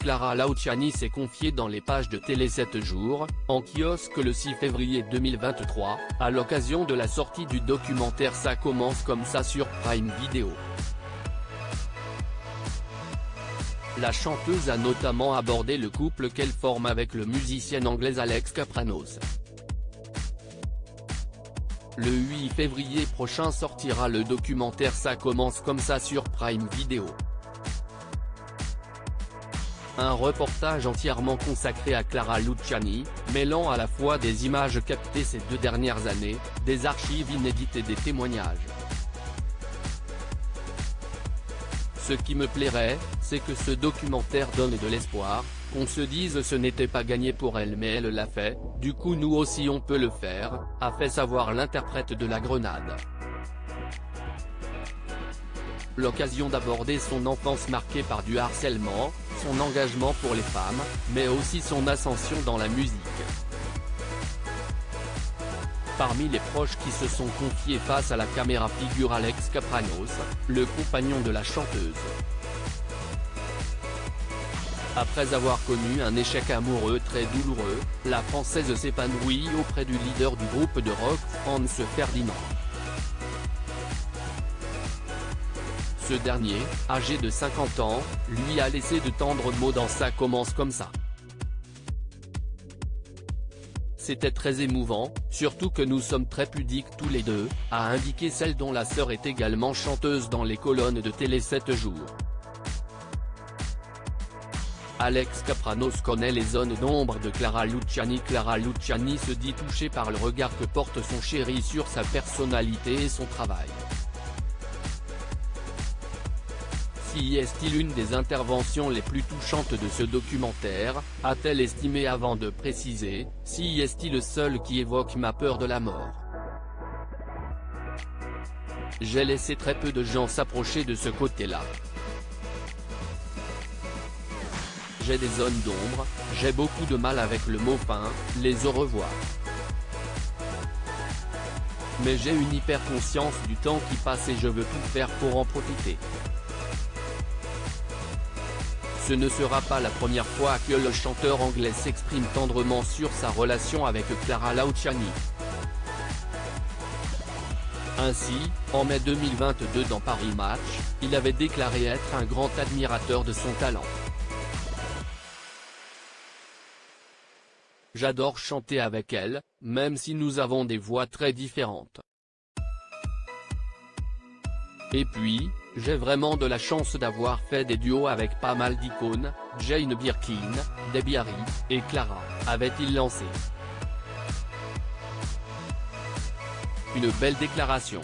Clara Luciani s'est confiée dans les pages de Télé 7 jours, en kiosque le 6 février 2023, à l'occasion de la sortie du documentaire Ça commence comme ça sur Prime Video. La chanteuse a notamment abordé le couple qu'elle forme avec le musicien anglais Alex Kapranos. Le 8 février prochain sortira le documentaire Ça commence comme ça sur Prime Video. Un reportage entièrement consacré à Clara Luciani, mêlant à la fois des images captées ces 2 dernières années, des archives inédites et des témoignages. Ce qui me plairait, c'est que ce documentaire donne de l'espoir, qu'on se dise ce n'était pas gagné pour elle mais elle l'a fait, du coup nous aussi on peut le faire, a fait savoir l'interprète de la Grenade. L'occasion d'aborder son enfance marquée par du harcèlement, son engagement pour les femmes, mais aussi son ascension dans la musique. Parmi les proches qui se sont confiés face à la caméra figure Alex Kapranos, le compagnon de la chanteuse. Après avoir connu un échec amoureux très douloureux, la Française s'épanouit auprès du leader du groupe de rock Franz Ferdinand. Ce dernier, âgé de 50 ans, lui a laissé de tendres mots dans Ça commence comme ça. C'était très émouvant, surtout que nous sommes très pudiques tous les deux, a indiqué celle dont la sœur est également chanteuse dans les colonnes de Télé 7 jours. Alex Kapranos connaît les zones d'ombre de Clara Luciani. Clara Luciani se dit touchée par le regard que porte son chéri sur sa personnalité et son travail. Si est-il une des interventions les plus touchantes de ce documentaire, a-t-elle estimé avant de préciser, si est-il le seul qui évoque ma peur de la mort. J'ai laissé très peu de gens s'approcher de ce côté-là. J'ai des zones d'ombre, j'ai beaucoup de mal avec le mot fin, les au revoir. Mais j'ai une hyper conscience du temps qui passe et je veux tout faire pour en profiter. Ce ne sera pas la première fois que le chanteur anglais s'exprime tendrement sur sa relation avec Clara Luciani. Ainsi, en mai 2022 dans Paris Match, il avait déclaré être un grand admirateur de son talent. J'adore chanter avec elle, même si nous avons des voix très différentes. Et puis, j'ai vraiment de la chance d'avoir fait des duos avec pas mal d'icônes, Jane Birkin, Debbie Harry, et Clara, avait-il lancé. Une belle déclaration.